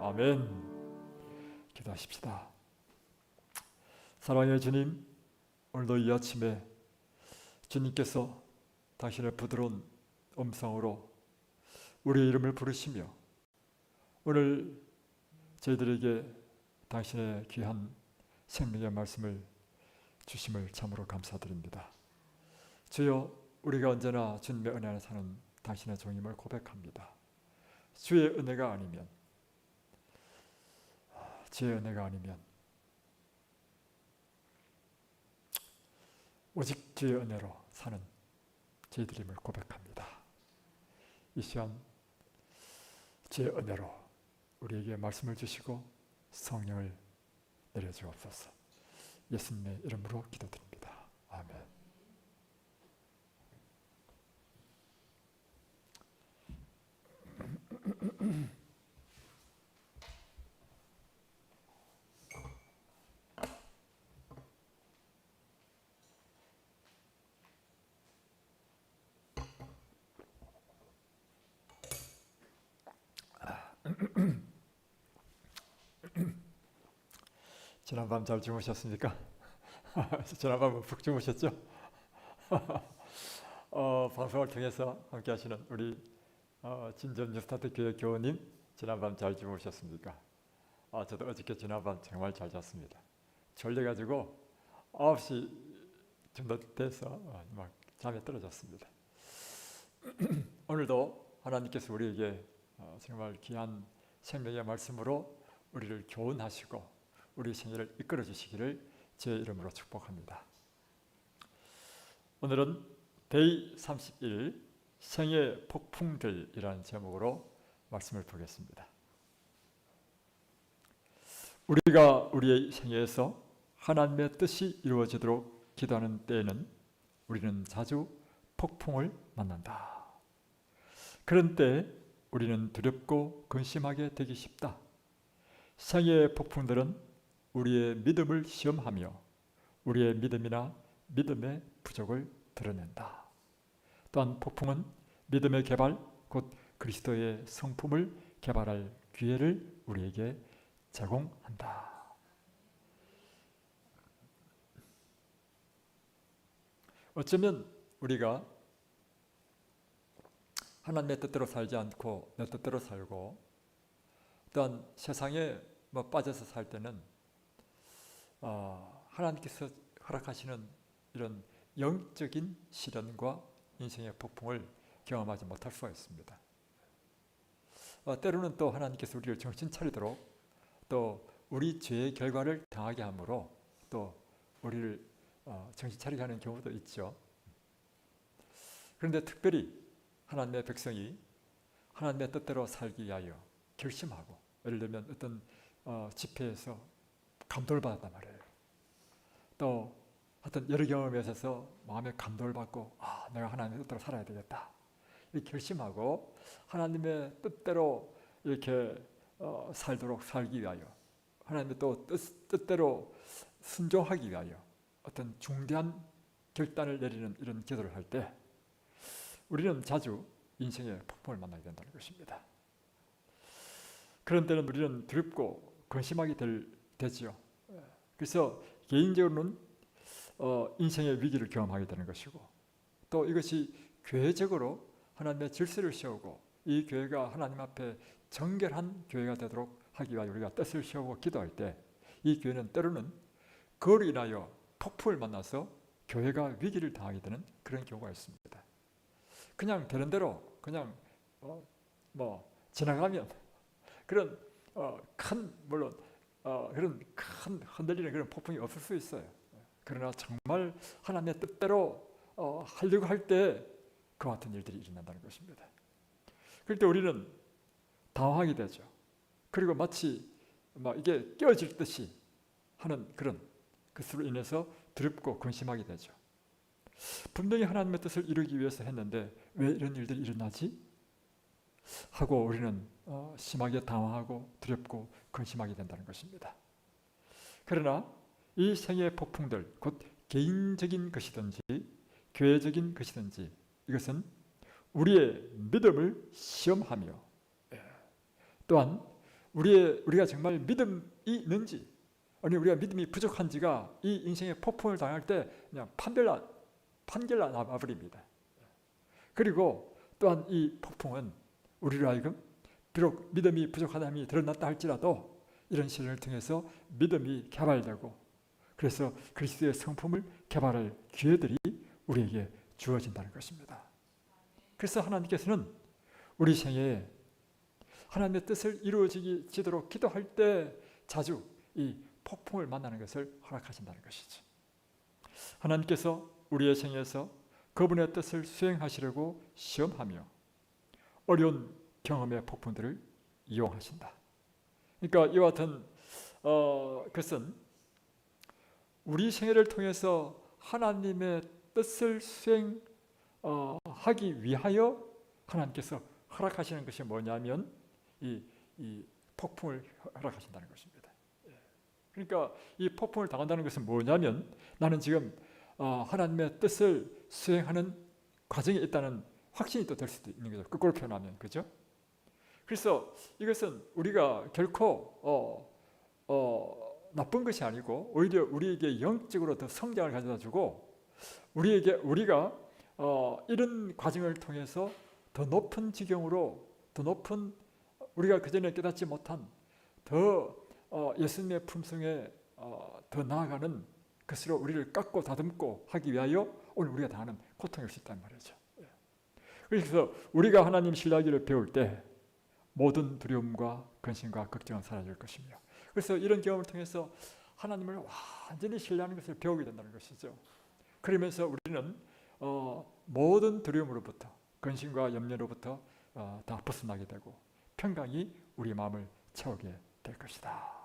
아멘. 기도하십시다. 사랑의 주님, 오늘도 이 아침에 주님께서 당신의 부드러운 음성으로 우리의 이름을 부르시며 오늘 저희들에게 당신의 귀한 생명의 말씀을 주심을 참으로 감사드립니다. 주여, 우리가 언제나 주님의 은혜 안에 사는 당신의 종임을 고백합니다. 주의 은혜가 아니면 오직 주의 은혜로 사는 저희들임을 고백합니다. 이 시간 주의 은혜로 우리에게 말씀을 주시고 성령을 내려주옵소서. 예수님의 이름으로 기도드립니다. 아멘. 지난밤 잘 주무셨습니까? 지난밤은 푹 주무셨죠? 방송을 통해서 함께 하시는 우리 진전 뉴스타트 교회 교우님, 지난밤 잘 주무셨습니까? 저도 어저께 지난밤 정말 잘 잤습니다. 졸려가지고 9시 정도 돼서 막 잠에 떨어졌습니다. 오늘도 하나님께서 우리에게 정말 귀한 생명의 말씀으로 우리를 교훈하시고 우리 생애를 이끌어 주시기를 제 이름으로 축복합니다. 오늘은 데이 31 생애 폭풍들이라는 제목으로 말씀을 보겠습니다. 우리가 우리의 생애에서 하나님의 뜻이 이루어지도록 기도하는 때에는 우리는 자주 폭풍을 만난다. 그런 때 우리는 두렵고 근심하게 되기 쉽다. 생애의 폭풍들은 우리의 믿음을 시험하며 우리의 믿음이나 믿음의 부족을 드러낸다. 또한 폭풍은 믿음의 개발, 곧 그리스도의 성품을 개발할 기회를 우리에게 제공한다. 어쩌면 우리가 하나님의 뜻대로 살지 않고 내 뜻대로 살고 또한 세상에 빠져서 살 때는 하나님께서 허락하시는 이런 영적인 시련과 인생의 폭풍을 경험하지 못할 수가 있습니다. 때로는 또 하나님께서 우리를 정신 차리도록 또 우리 죄의 결과를 당하게 함으로 또 우리를 정신 차리게 하는 경우도 있죠. 그런데 특별히 하나님의 백성이 하나님의 뜻대로 살기 위하여 결심하고, 예를 들면 어떤 집회에서 감동을 받았단 말이에요. 또 어떤 여러 경험에 있어서 마음에 감동을 받고 내가 하나님의 뜻대로 살아야 되겠다 이렇게 결심하고 하나님의 뜻대로 이렇게 살도록 살기 위하여, 하나님의 또 뜻대로 순종하기 위하여 어떤 중대한 결단을 내리는 이런 기도를 할 때 우리는 자주 인생의 폭풍을 만나게 된다는 것입니다. 그런 때는 우리는 두렵고 근심하게 되지요. 그래서 개인적으로는 인생의 위기를 경험하게 되는 것이고, 또 이것이 교회적으로 하나님의 질서를 세우고 이 교회가 하나님 앞에 정결한 교회가 되도록 하기 위하여 우리가 뜻을 세우고 기도할 때 이 교회는 때로는 그로 인하여 폭풍을 만나서 교회가 위기를 당하게 되는 그런 경우가 있습니다. 그냥 되는 대로 그냥 지나가면 그런 물론 그런 큰 흔들리는 그런 폭풍이 없을 수 있어요. 그러나 정말 하나님의 뜻대로 하려고 할 때 그와 같은 일들이 일어난다는 것입니다. 그럴 때 우리는 당황하게 되죠. 그리고 마치 이게 깨어질 듯이 하는 그런 것으로 인해서 두렵고 근심하게 되죠. 분명히 하나님의 뜻을 이루기 위해서 했는데 왜 이런 일들이 일어나지? 하고 우리는 심하게 당황하고 두렵고 근심하게 된다는 것입니다. 그러나 이 생애의 폭풍들, 곧 개인적인 것이든지 교회적인 것이든지 이것은 우리의 믿음을 시험하며 또한 우리가 정말 믿음이 있는지, 아니 우리가 믿음이 부족한지가 이 인생의 폭풍을 당할 때 그냥 판결 나버립니다. 그리고 또한 이 폭풍은 우리로 하여금 비록 믿음이 부족한 사람이 드러났다 할지라도 이런 시련을 통해서 믿음이 개발되고, 그래서 그리스도의 성품을 개발할 기회들이 우리에게 주어진다는 것입니다. 그래서 하나님께서는 우리 생애에 하나님의 뜻을 이루어지도록 기도할 때 자주 이 폭풍을 만나는 것을 허락하신다는 것이죠. 하나님께서 우리의 생애에서 그분의 뜻을 수행하시려고 시험하며 어려운 경험의 폭풍들을 이용하신다. 그러니까 이와 같은 것은 우리 생애를 통해서 하나님의 뜻을 수행하기 위하여 하나님께서 허락하시는 것이 뭐냐면 이 폭풍을 허락하신다는 것입니다. 그러니까 이 폭풍을 당한다는 것은 뭐냐면 나는 지금 하나님의 뜻을 수행하는 과정에 있다는 확신이 또 될 수도 있는 거죠. 거꾸로 표현하면, 그죠? 그래서 이것은 우리가 결코 나쁜 것이 아니고 오히려 우리에게 영적으로 더 성장을 가져다주고 우리가 이런 과정을 통해서 더 높은 지경으로, 더 높은 우리가 그전에 깨닫지 못한 더 예수님의 품성에 더 나아가는 것으로 우리를 깎고 다듬고 하기 위하여 오늘 우리가 당하는 고통일 수 있다는 말이죠. 그래서 우리가 하나님 신뢰하기를 배울 때 모든 두려움과 근심과 걱정은 사라질 것이며, 그래서 이런 경험을 통해서 하나님을 완전히 신뢰하는 것을 배우게 된다는 것이죠. 그러면서 우리는 모든 두려움으로부터, 근심과 염려로부터 다 벗어나게 되고 평강이 우리 마음을 채우게 될 것이다.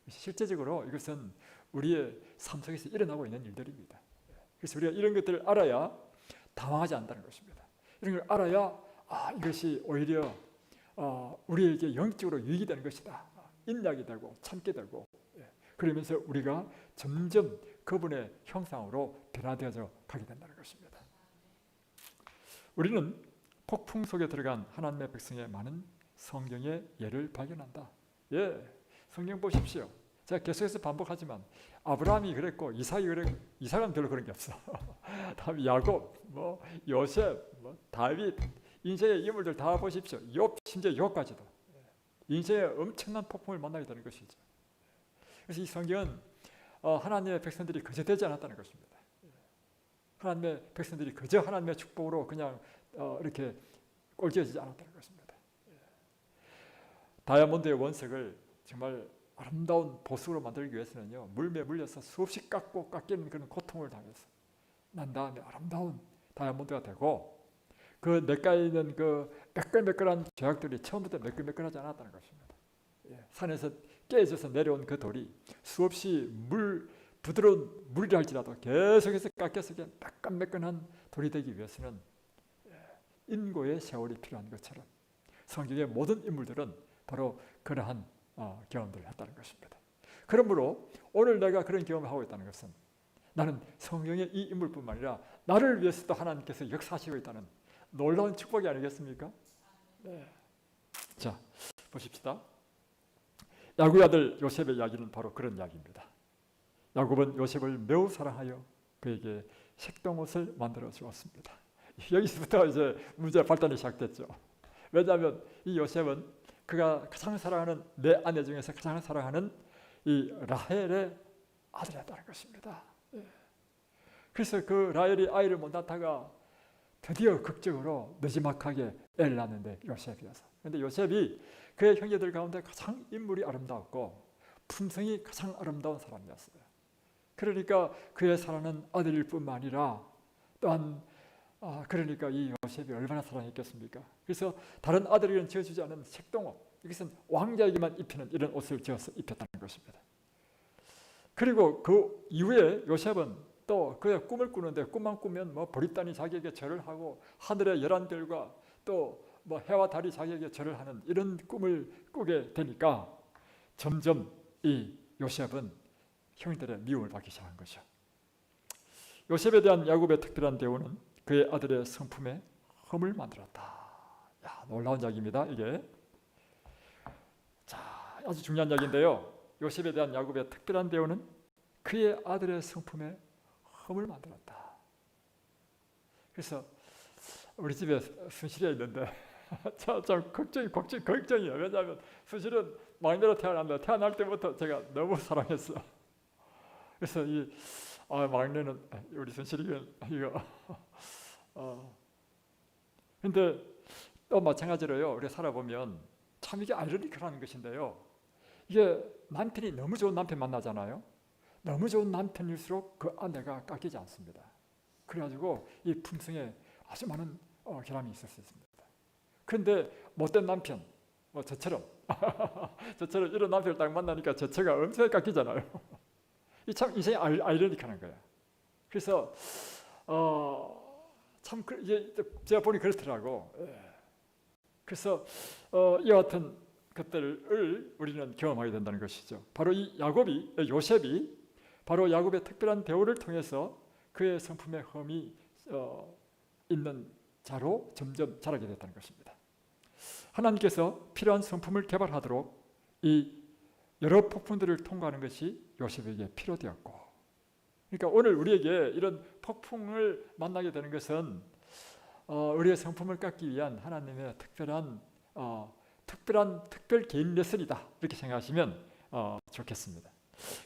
실제적으로 이것은 우리의 삶 속에서 일어나고 있는 일들입니다. 그래서 우리가 이런 것들을 알아야 당황하지 않는다는 것입니다. 이런 걸 알아야 이것이 오히려 우리에게 영적으로 유익이 되는 것이다. 인내하게 되고 참게 되고, 그러면서 우리가 점점 그분의 형상으로 변화되어져 가게 된다는 것입니다. 우리는 폭풍 속에 들어간 하나님의 백성의 많은 성경의 예를 발견한다. 성경 보십시오. 제가 계속해서 반복하지만 아브라함이 그랬고 이삭이 그랬고, 이삭은 별로 그런 게 없어. 다음에 야곱, 요셉, 다윗, 인생의 인물들 다 보십시오. 욥, 심지어 욥까지도 인생의 엄청난 폭풍을 만나게 되는 것이죠. 그래서 이 성경은 하나님의 백성들이 그저 되지 않았다는 것입니다. 하나님의 백성들이 그저 하나님의 축복으로 그냥 이렇게 꼴찌어지지 않았다는 것입니다. 다이아몬드의 원석을 정말 아름다운 보석으로 만들기 위해서는요, 물매에 물려서 수없이 깎이는 그런 고통을 당해서 난 다음에 아름다운 다이아몬드가 되고, 그 냇가에 있는 그 매끌매끌한 죄악들이 처음부터 매끌매끌하지 않았다는 것입니다. 산에서 깨져서 내려온 그 돌이 수없이 부드러운 물이라 할지라도 계속해서 깎여서 매끈매끈한 돌이 되기 위해서는 인고의 세월이 필요한 것처럼 성경의 모든 인물들은 바로 그러한 경험들을 했다는 것입니다. 그러므로 오늘 내가 그런 경험을 하고 있다는 것은 나는 성경의 이 인물뿐만 아니라 나를 위해서도 하나님께서 역사하시고 있다는 놀라운 축복이 아니겠습니까? 자, 보십시다. 야곱의 아들 요셉의 이야기는 바로 그런 이야기입니다. 야곱은 요셉을 매우 사랑하여 그에게 색동옷을 만들어 주었습니다. 여기서부터 이제 문제 발단이 시작됐죠. 왜냐하면 이 요셉은 그가 가장 사랑하는 내 아내 중에서 가장 사랑하는 이 라헬의 아들이었다는 것입니다. 그래서 그 라헬이 아이를 못 낳다가 드디어 극적으로 느지막하게 애를 낳는데 요셉이어서. 그런데 요셉이 그의 형제들 가운데 가장 인물이 아름다웠고 품성이 가장 아름다운 사람이었어요. 그러니까 그의 사랑하는 아들일 뿐만 아니라 또한 그러니까 이 요셉이 얼마나 사랑했겠습니까? 그래서 다른 아들에게는 지어주지 않은 색동옷, 이것은 왕자에게만 입히는 이런 옷을 지어서 입혔다는 것입니다. 그리고 그 이후에 요셉은 또 그의 꿈을 꾸는데, 꿈만 꾸면 보리단이 자기에게 절을 하고 하늘의 열한별과 또 해와 달이 자기에게 절을 하는 이런 꿈을 꾸게 되니까 점점 이 요셉은 형들의 미움을 받기 시작한 거죠. 요셉에 대한 야곱의 특별한 대우는 그의 아들의 성품에 흠을 만들었다. 놀라운 이야기입니다. 이게 아주 중요한 이야기인데요. 요셉에 대한 야곱의 특별한 대우는 그의 아들의 성품에 흠을 만들었다. 그래서 우리 집에 순실이가 있는데 참 걱정이에요. 왜냐하면 순실은 막내로 태어났는데 태어날 때부터 제가 너무 사랑했어. 그래서 막내는 우리 순실이가 이거 근데 또 마찬가지로요. 우리가 살아보면 참 이게 아이러니컬한 것인데요. 이게 남편이 너무 좋은 남편 만나잖아요. 너무 좋은 남편일수록 그 아내가 깎이지 않습니다. 그래가지고 이 품성에 아주 많은 결함이 있을 수 있습니다. 그런데 못된 남편, 저처럼 저처럼 이런 남편을 딱 만나니까 저체가 엄청 깎이잖아요. 이 참 인생이 아이러니컬한 거야. 그래서 참 이제 제가 보니 그렇더라고. 그래서 이와 같은 것들을 우리는 경험하게 된다는 것이죠. 바로 이 요셉이 바로 야곱의 특별한 대우를 통해서 그의 성품의 흠이 있는 자로 점점 자라게 됐다는 것입니다. 하나님께서 필요한 성품을 개발하도록 이 여러 폭풍들을 통과하는 것이 요셉에게 필요되었고, 그러니까 오늘 우리에게 이런 폭풍을 만나게 되는 것은 우리의 성품을 깎기 위한 하나님의 특별 개인 레슨이다, 이렇게 생각하시면 좋겠습니다.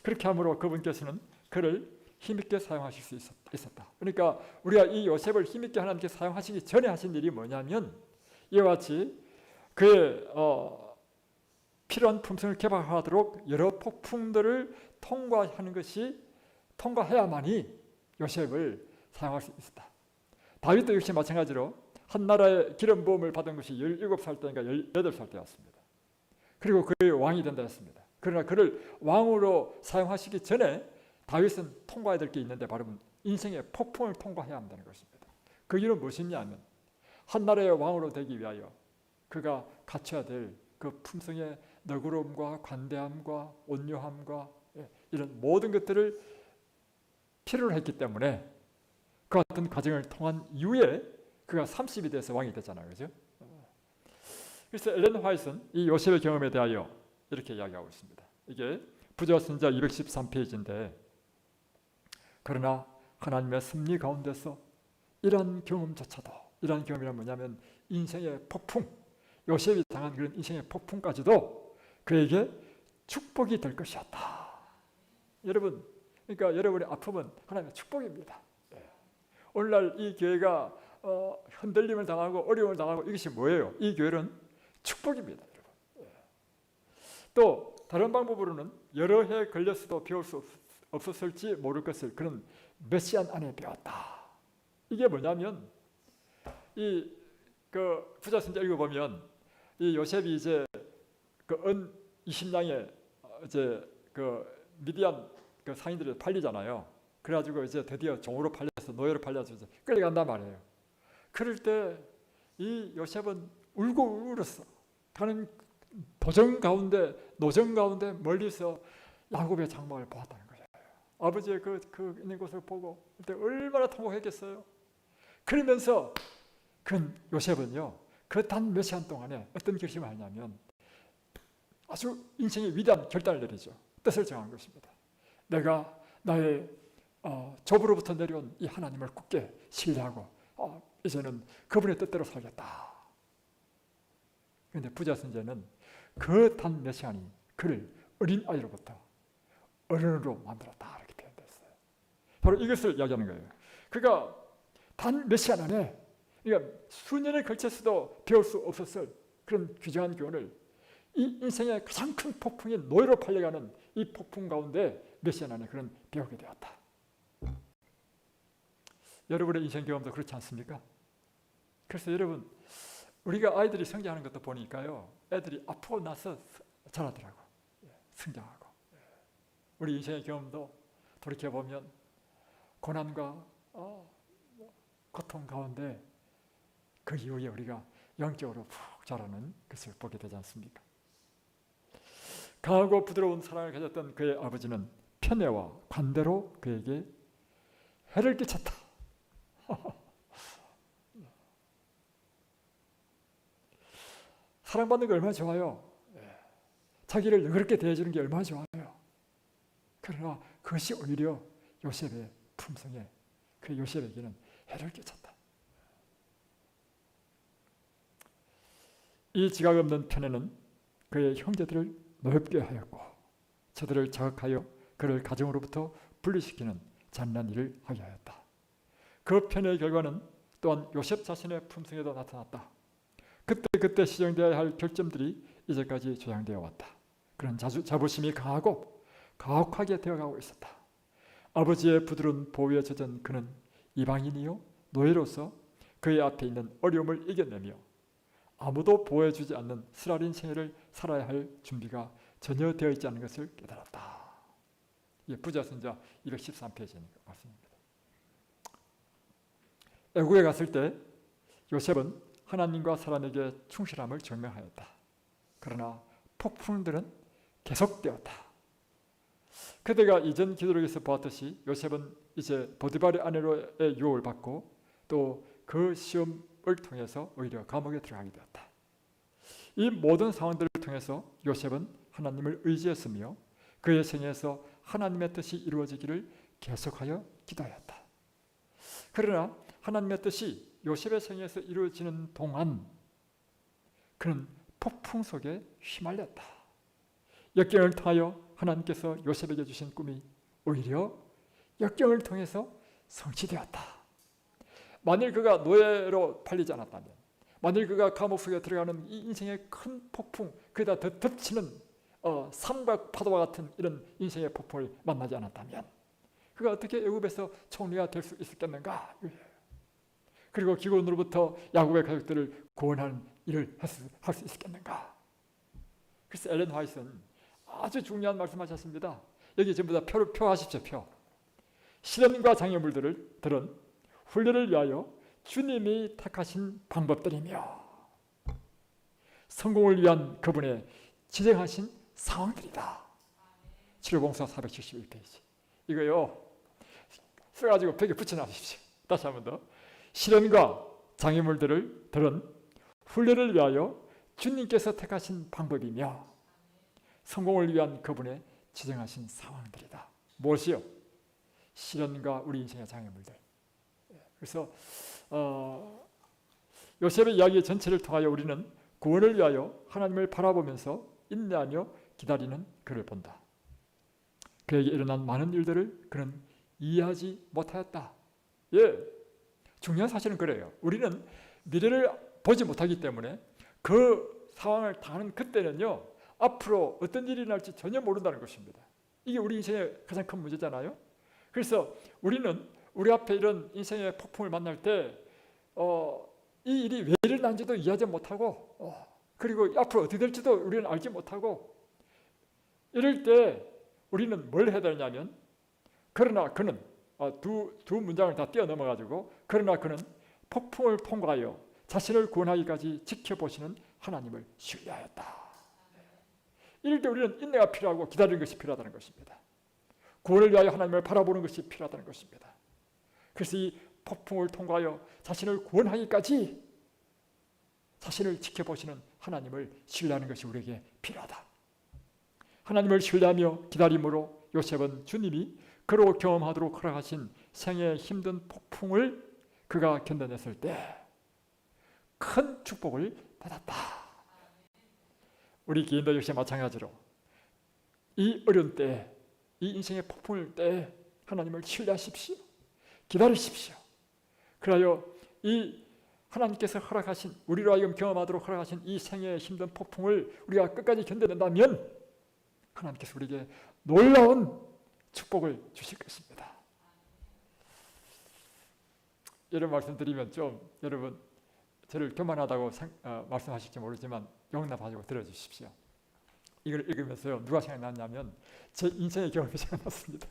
그렇게 함으로 그분께서는 그를 힘있게 사용하실 수 있었다. 그러니까 우리가 이 요셉을 힘있게 하나님께 사용하시기 전에 하신 일이 뭐냐면 이와 같이 그의 필요한 품성을 개발하도록 여러 폭풍들을 통과해야만이 요셉을 사용할 수 있었다. 다윗도 역시 마찬가지로 한 나라의 기름 부음을 받은 것이 17살 때인가 18살 때였습니다. 그리고 그의 왕이 된다 했습니다. 그러나 그를 왕으로 사용하시기 전에 다윗은 통과해야 될 게 있는데 바로 인생의 폭풍을 통과해야 한다는 것입니다. 그 이유는 무엇이냐면 한 나라의 왕으로 되기 위하여 그가 갖춰야 될 그 품성의 너그러움과 관대함과 온유함과 이런 모든 것들을 필요로 했기 때문에 그 같은 과정을 통한 이후에 그가 30이 돼서 왕이 됐잖아요. 그죠? 그래서 엘렌 화이트는 이 요셉의 경험에 대하여 이렇게 이야기하고 있습니다. 이게 부자 선자 213페이지인데, 그러나 하나님의 섭리 가운데서 이러한 경험조차도, 이러한 경험이란 뭐냐면 인생의 폭풍, 요셉이 당한 그런 인생의 폭풍까지도 그에게 축복이 될 것이었다. 여러분, 그러니까 여러분의 아픔은 하나님의 축복입니다. 오늘날 이 교회가 흔들림을 당하고 어려움을 당하고 이것이 뭐예요? 이 교회는 축복입니다, 여러분. 또 다른 방법으로는 여러 해 걸렸어도 배울 수 없었을지 모를 것을 그런 메시안 안에 배웠다. 이게 뭐냐면 그 부자 선자 읽어보면 이 요셉이 이제 그 은 20냥에 이제 그 미디안 그 상인들이 팔리잖아요. 그래가지고 이제 드디어 종으로 팔려서 노예로 팔려서 이제 끌려간단 말이에요. 그럴 때 이 요셉은 울고 울었어. 가는 노정 가운데 멀리서 야곱의 장막을 보았다는 거예요. 아버지의 그 있는 곳을 보고 그때 얼마나 통곡했겠어요. 그러면서 그 요셉은요, 그 단 몇 시간 동안에 어떤 결심을 하냐면 아주 인생의 위대한 결단을 내리죠. 뜻을 정한 것입니다. 내가 나의 조부로부터 내려온 이 하나님을 굳게 신뢰하고 이제는 그분의 뜻대로 살겠다. 그런데 부자 선자는 그 단 몇 시간이 그를 어린 아이로부터 어른으로 만들었다, 이렇게 표현됐어요. 바로 이것을 이야기하는 거예요. 그가 단 몇 시간 안에, 그러니까 수년에 걸쳐서도 배울 수 없었을 그런 귀중한 교훈을 이 인생의 가장 큰 폭풍인 노예로 팔려가는 이 폭풍 가운데 몇 시간 안에 그런 배우게 되었다. 여러분의 인생 경험도 그렇지 않습니까? 그래서 여러분, 우리가 아이들이 성장하는 것도 보니까요, 애들이 아프고 나서 자라더라고. 성장하고. 우리 인생의 경험도 돌이켜보면 고난과 고통 가운데 그 이후에 우리가 영적으로 푹 자라는 것을 보게 되지 않습니까? 강하고 부드러운 사랑을 가졌던 그의 아버지는 편애와 관대로 그에게 해를 끼쳤다. 사랑받는 거 얼마나 좋아요. 자기를 그렇게 대해주는 게 얼마나 좋아요. 그러나 그것이 오히려 요셉의 품성에, 그 요셉에게는 해를 끼쳤다. 이 지각 없는 편에는 그의 형제들을 노엽게 하였고 저들을 자극하여 그를 가정으로부터 분리시키는 잔인한 일을 하게 하였다. 그 편의 결과는 또한 요셉 자신의 품성에도 나타났다. 그때 시정되어야 할 결점들이 이제까지 조장되어 왔다. 그런 자부심이 강하고 가혹하게 되어가고 있었다. 아버지의 부드러운 보호에 젖은 그는 이방인이요 노예로서 그의 앞에 있는 어려움을 이겨내며 아무도 보호해주지 않는 쓰라린 생애를 살아야 할 준비가 전혀 되어 있지 않은 것을 깨달았다. 부자선자 213페이지의 말씀입니다. 애국에 갔을 때 요셉은 하나님과 사람에게 충실함을 증명하였다. 그러나 폭풍들은 계속되었다. 그대가 이전 기도록에서 보았듯이 요셉은 이제 보디발의 아내로의 유혹을 받고 또 그 시험을 통해서 오히려 감옥에 들어가게 되었다. 이 모든 상황들을 통해서 요셉은 하나님을 의지했으며 그의 생애에서 하나님의 뜻이 이루어지기를 계속하여 기도하였다. 그러나 하나님의 뜻이 요셉의 생애에서 이루어지는 동안 그는 폭풍 속에 휘말렸다. 역경을 통하여 하나님께서 요셉에게 주신 꿈이 오히려 역경을 통해서 성취되었다. 만일 그가 노예로 팔리지 않았다면, 만일 그가 감옥 속에 들어가는 이 인생의 큰 폭풍, 그에다 더 덮치는 삼과 파도와 같은 이런 인생의 폭풍을 만나지 않았다면 그가 어떻게 애굽에서 총리가 될 수 있었겠는가? 그리고 기근으로부터 야곱의 가족들을 구원하는 일을 할 수 있었겠는가? 그래서 엘렌 화이트는 아주 중요한 말씀하셨습니다. 여기 전부 다 표하십시오. 표. 시련과 장애물들은 훈련을 위하여 주님이 택하신 방법들이며 성공을 위한 그분의 지정하신 상황들이다. 치료봉사 471페이지. 이거요. 써가지고 벽에 붙여놔주십시오. 다시 한 번 더. 시련과 장애물들은 훈련을 위하여 주님께서 택하신 방법이며 성공을 위한 그분의 지정하신 상황들이다. 무엇이요? 시련과 우리 인생의 장애물들. 그래서 요셉의 이야기 전체를 통하여 우리는 구원을 위하여 하나님을 바라보면서 인내하며 기다리는 그를 본다. 그에게 일어난 많은 일들을 그는 이해하지 못하였다. 중요한 사실은 그래요. 우리는 미래를 보지 못하기 때문에 그 상황을 당하는 그때는요, 앞으로 어떤 일이 날지 전혀 모른다는 것입니다. 이게 우리 인생의 가장 큰 문제잖아요. 그래서 우리는 우리 앞에 이런 인생의 폭풍을 만날 때 이 일이 왜 일어난지도 이해하지 못하고 그리고 앞으로 어떻게 될지도 우리는 알지 못하고 이럴 때 우리는 뭘 해야 되냐면 그러나 그는 두 문장을 다 뛰어넘어가지고 그러나 그는 폭풍을 통과하여 자신을 구원하기까지 지켜보시는 하나님을 신뢰하였다. 이럴 때 우리는 인내가 필요하고 기다리는 것이 필요하다는 것입니다. 구원을 위하여 하나님을 바라보는 것이 필요하다는 것입니다. 그래서 이 폭풍을 통과하여 자신을 구원하기까지 자신을 지켜보시는 하나님을 신뢰하는 것이 우리에게 필요하다. 하나님을 신뢰하며 기다림으로 요셉은 주님이 그로 경험하도록 허락하신 생애의 힘든 폭풍을 그가 견뎌냈을 때 큰 축복을 받았다. 우리 개인도 역시 마찬가지로 이 어려운 때, 이 인생의 폭풍일 때 하나님을 신뢰하십시오. 기다리십시오. 그래야 이 하나님께서 허락하신, 우리로 하여금 경험하도록 허락하신 이 생애의 힘든 폭풍을 우리가 끝까지 견뎌낸다면 하나님께서 우리에게 놀라운 축복을 주실 것입니다. 이런 말씀드리면 좀 여러분 저를 교만하다고 말씀하실지 모르지만 용납하시고 들어주십시오. 이걸 읽으면서요, 누가 생각났냐면 제 인생의 경험이 생각났습니다.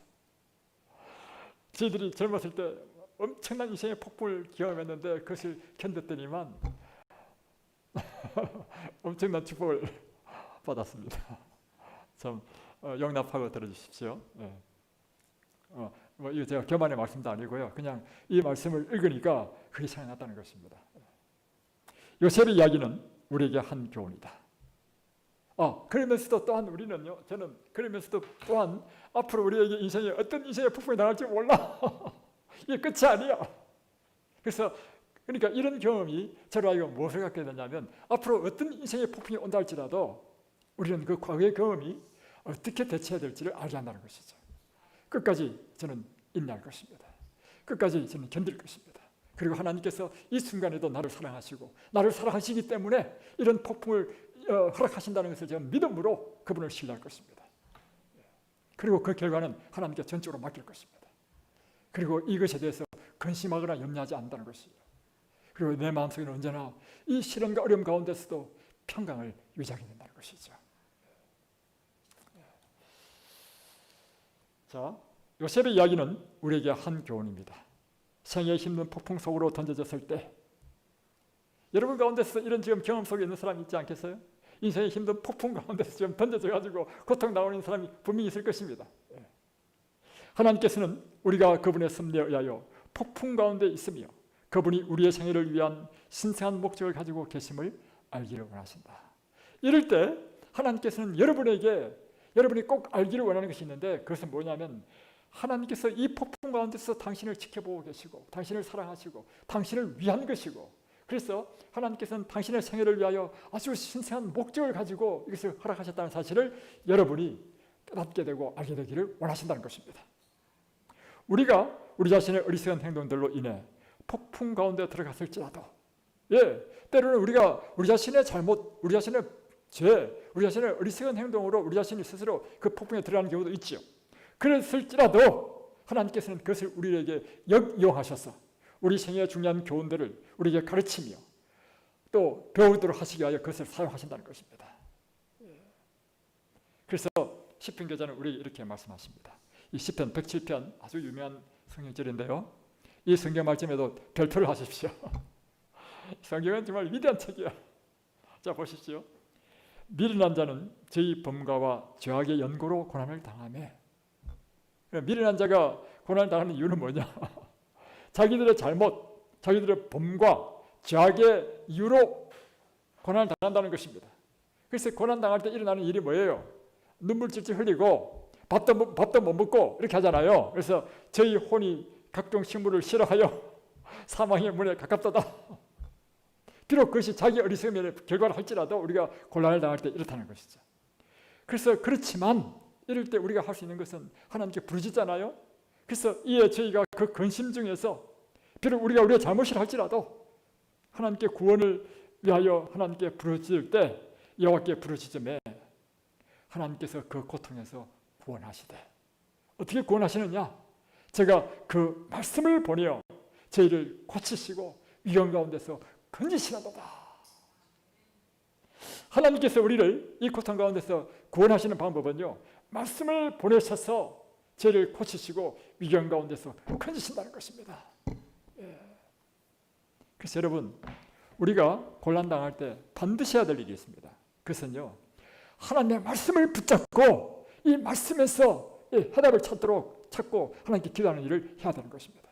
저희들이 젊었을 때 엄청난 인생의 폭풍을 경험했는데 그것을 견뎠더니만 엄청난 축복을 받았습니다. 참 용납하고 들어주십시오. 이거 제가 교만의 말씀도 아니고요. 그냥 이 말씀을 읽으니까 그게 생각났다는 것입니다. 요셉의 이야기는 우리에게 한 교훈이다. 그러면서도 또한 우리는요, 저는 그러면서도 또한 앞으로 우리에게 인생에 어떤 인생의 폭풍이 나갈지 몰라. 이게 끝이 아니야. 그래서 그러니까 이런 경험이 저로 하여금 무엇을 갖게 되냐면 앞으로 어떤 인생의 폭풍이 온다 할지라도 우리는 그 과거의 경험이 어떻게 대처해야 될지를 알게 한다는 것이죠. 끝까지 저는 인내할 것입니다. 끝까지 저는 견딜 것입니다. 그리고 하나님께서 이 순간에도 나를 사랑하시고 나를 사랑하시기 때문에 이런 폭풍을 허락하신다는 것을 제가 믿음으로 그분을 신뢰할 것입니다. 그리고 그 결과는 하나님께 전적으로 맡길 것입니다. 그리고 이것에 대해서 근심하거나 염려하지 않는다는 것이에요. 그리고 내 마음속에는 언제나 이 시련과 어려움 가운데서도 평강을 유지하게 된다는 것이죠. 자, 요셉의 이야기는 우리에게 한 교훈입니다. 생애의 힘든 폭풍 속으로 던져졌을 때, 여러분 가운데서 이런 지금 경험 속에 있는 사람이 있지 않겠어요? 인생의 힘든 폭풍 가운데서 지금 던져져가지고 고통 나오는 사람이 분명히 있을 것입니다. 하나님께서는 우리가 그분의 섭리에 의하여 폭풍 가운데 있으며 그분이 우리의 생애를 위한 신성한 목적을 가지고 계심을 알기를 원하신다. 이럴 때 하나님께서는 여러분이 꼭 알기를 원하는 것이 있는데, 그것은 뭐냐면 하나님께서 이 폭풍 가운데서 당신을 지켜보고 계시고 당신을 사랑하시고 당신을 위한 것이고, 그래서 하나님께서는 당신의 생애를 위하여 아주 신성한 목적을 가지고 이것을 허락하셨다는 사실을 여러분이 깨닫게 되고 알게 되기를 원하신다는 것입니다. 우리가 우리 자신의 어리석은 행동들로 인해 폭풍 가운데 들어갔을지라도, 때로는 우리가 우리 자신의 잘못, 우리 자신의 죄, 우리 자신의 어리석은 행동으로 우리 자신이 스스로 그 폭풍에 들어가는 경우도 있죠. 그랬을지라도 하나님께서는 그것을 우리에게 역이용하셔서 우리 생애의 중요한 교훈들을 우리에게 가르치며 또 배우도록 하시기 위하여 그것을 사용하신다는 것입니다. 그래서 시편 기자는 우리에게 이렇게 말씀하십니다. 이 시편 107편 아주 유명한 성경절인데요, 이 성경 말씀에도 별표를 하십시오. 성경은 정말 위대한 책이야. 자, 보십시오. 미련한 자는 저희 범과와 죄악의 연고로 고난을 당하며, 미련한 자가 고난을 당하는 이유는 뭐냐? 자기들의 잘못, 자기들의 범과 죄악의 이유로 고난을 당한다는 것입니다. 그래서 고난 당할 때 일어나는 일이 뭐예요? 눈물 찔찔 흘리고 밥도 못 먹고 이렇게 하잖아요. 그래서 저희 혼이 각종 식물을 싫어하여 사망의 문에 가깝도다. 비록 그것이 자기 어리석음의 결과를 할지라도 우리가 곤란을 당할 때 이렇다는 것이죠. 그래서 그렇지만 이럴 때 우리가 할 수 있는 것은 하나님께 부르짖잖아요. 그래서 이에 저희가 그 근심 중에서 비록 우리가 우리의 잘못을 할지라도 하나님께 구원을 위하여 하나님께 부르짖을 때 여호와께 부르짖음에 하나님께서 그 고통에서 구원하시되, 어떻게 구원하시느냐? 제가 그 말씀을 보내어 저희를 고치시고 위험 가운데서 건지시나도다. 하나님께서 우리를 이 고통 가운데서 구원하시는 방법은요, 말씀을 보내셔서 저희를 고치시고 위험 가운데서 건지신다는 것입니다. 그래서 여러분, 우리가 곤란당할 때 반드시 해야 될 일이 있습니다. 그것은요, 하나님의 말씀을 붙잡고 이 말씀에서 해답을 찾고 하나님께 기도하는 일을 해야 되는 것입니다.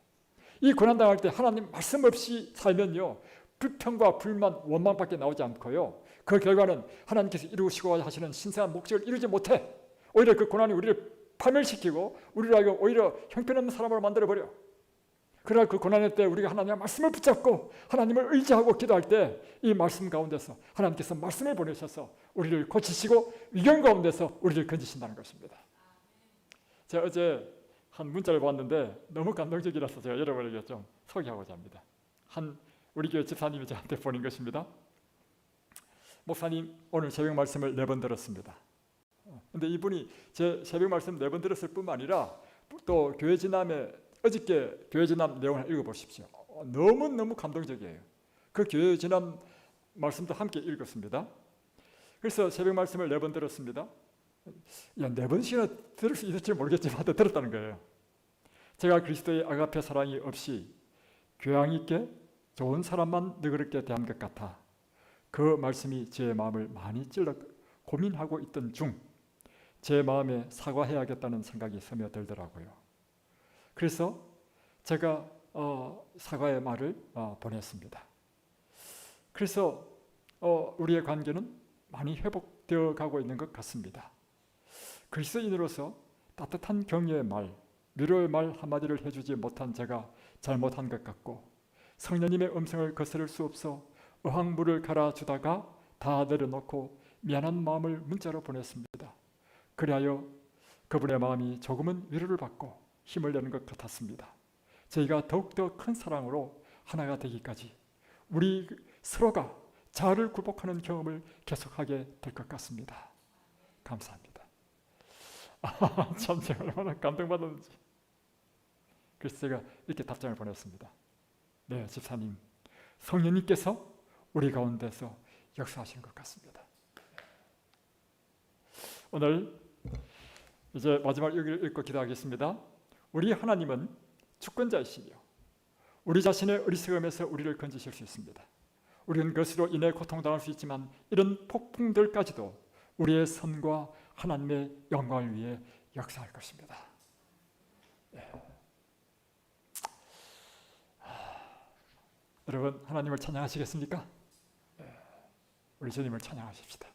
이 고난당할 때 하나님 말씀 없이 살면요, 불평과 불만, 원망밖에 나오지 않고요, 그 결과는 하나님께서 이루시고 하시는 신성한 목적을 이루지 못해 오히려 그 고난이 우리를 파멸시키고 우리를 하여금 오히려 형편없는 사람으로 만들어버려. 그러나 그 고난의 때 우리가 하나님의 말씀을 붙잡고 하나님을 의지하고 기도할 때 이 말씀 가운데서 하나님께서 말씀을 보내셔서 우리를 고치시고 위경 가운데서 우리를 건지신다는 것입니다. 제가 어제 한 문자를 봤는데 너무 감동적이라서 제가 여러분에게 좀 소개하고자 합니다. 우리 교회 집사님이 저한테 보낸 것입니다. 목사님, 오늘 새벽 말씀을 4번 들었습니다. 근데 이분이 제 새벽 말씀 4번 들었을 뿐만 아니라 또 교회 지남에 어저께 교회 지남 내용을 읽어보십시오. 너무너무 감동적이에요. 그 교회 지남 말씀도 함께 읽었습니다. 그래서 새벽 말씀을 4번 들었습니다. 4번씩이나 들을 수 있을지 모르겠지만 들었다는 거예요. 제가 그리스도의 아가페 사랑이 없이 교양 있게 좋은 사람만 너그럽게 대한 것 같아 그 말씀이 제 마음을 많이 찔러 고민하고 있던 중 제 마음에 사과해야겠다는 생각이 스며들더라고요. 그래서 제가 사과의 말을 보냈습니다. 그래서 우리의 관계는 많이 되어 가고 있는 것 같습니다. 그리스도인으로서 따뜻한 격려의 말, 위로의 말 한마디를 해주지 못한 제가 잘못한 것 같고, 성령님의 음성을 거스를 수 없어 어항물을 갈아주다가 다 내려놓고 미안한 마음을 문자로 보냈습니다. 그리하여 그분의 마음이 조금은 위로를 받고 힘을 내는 것 같았습니다. 저희가 더욱더 큰 사랑으로 하나가 되기까지 우리 서로가 자아를 굴복하는 경험을 계속하게 될 것 같습니다. 감사합니다. 참 제가 얼마나 감동받았는지. 그래서 제가 이렇게 답장을 보냈습니다. 네, 집사님, 성령님께서 우리 가운데서 역사하시는 것 같습니다. 오늘 이제 마지막 여기를 읽고 기도하겠습니다. 우리 하나님은 주권자이시며 우리 자신의 어리석음에서 우리를 건지실 수 있습니다. 우리는 그것으로 인해 고통당할 수 있지만 이런 폭풍들까지도 우리의 선과 하나님의 영광을 위해 역사할 것입니다. 네. 여러분, 하나님을 찬양하시겠습니까? 네. 우리 주님을 찬양하십시다.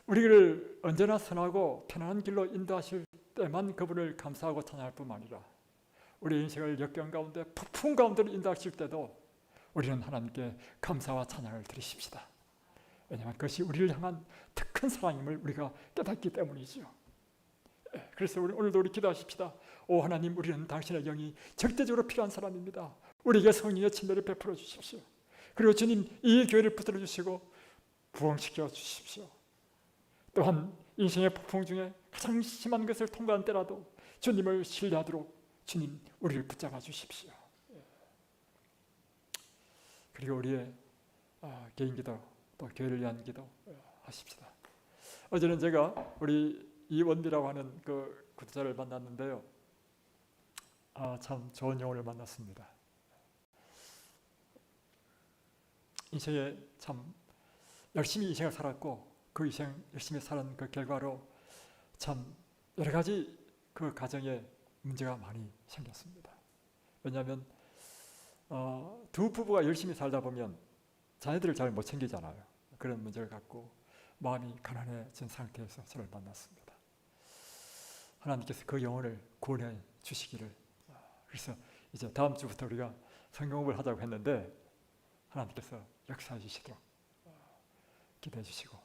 우리를 언제나 선하고 편안한 길로 인도하실 때만 그분을 감사하고 찬양할 뿐만 아니라 우리 인생을 역경 가운데 폭풍 가운데로 인도하실 때도 우리는 하나님께 감사와 찬양을 드리십시다. 왜냐하면 그것이 우리를 향한 더 큰 사랑임을 우리가 깨닫기 때문이죠. 그래서 오늘도 우리 기도하십시다. 오 하나님, 우리는 당신의 영이 절대적으로 필요한 사람입니다. 우리에게 성령의 침례를 베풀어 주십시오. 그리고 주님, 이 교회를 붙들어 주시고 부흥시켜 주십시오. 또한 인생의 폭풍 중에 가장 심한 것을 통과한 때라도 주님을 신뢰하도록 주님, 우리를 붙잡아 주십시오. 그리고 우리의 개인 기도, 또 교회를 위한 기도 하십시다. 어제는 제가 우리 이원비라고 하는 그 구독자를 만났는데요. 참 좋은 영혼을 만났습니다. 인생에 참 열심히 인생을 살았고 그 인생 열심히 사는 그 결과로 참 여러 가지 그 가정에 문제가 많이 생겼습니다. 왜냐하면 두 부부가 열심히 살다 보면 자녀들을 잘 못 챙기잖아요. 그런 문제를 갖고 마음이 가난해진 상태에서 저를 만났습니다. 하나님께서 그 영혼을 구원해 주시기를. 그래서 이제 다음 주부터 우리가 성경공부를 하자고 했는데 하나님께서 역사해 주시도록 기도해 주시고,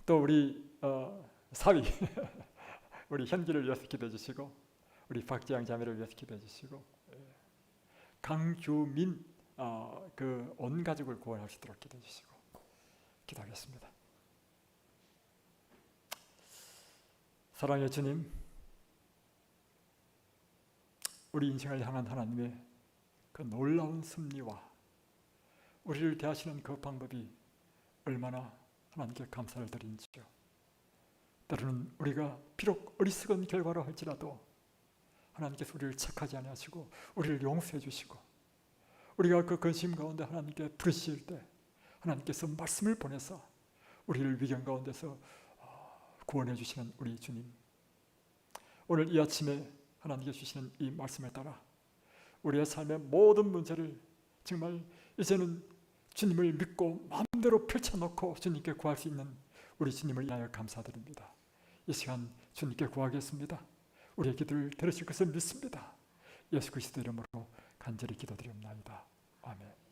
또 우리 사위 우리 현기를 위해서 기도해 주시고, 우리 박지양 자매를 위해서 기도해 주시고, 강규민 그 온 가족을 구원할 수 있도록 기도해 주시고 기도하겠습니다. 사랑의 주님, 우리 인생을 향한 하나님의 그 놀라운 섭리와 우리를 대하시는 그 방법이 얼마나 하나님께 감사를 드리는지요. 때로는 우리가 비록 어리석은 결과로 할지라도 하나님께서 우리를 책하지 아니하시고 우리를 용서해 주시고, 우리가 그 근심 가운데 하나님께 부르실 때 하나님께서 말씀을 보내서 우리를 위경 가운데서 구원해 주시는 우리 주님, 오늘 이 아침에 하나님께서 주시는 이 말씀에 따라 우리의 삶의 모든 문제를 정말 이제는 주님을 믿고 마음대로 펼쳐놓고 주님께 구할 수 있는 우리 주님을 위하여 감사드립니다. 이 시간 주님께 구하겠습니다. 우리의 기도를 들으실 것을 믿습니다. 예수 그리스도 이름으로 간절히 기도드립니다. 아멘.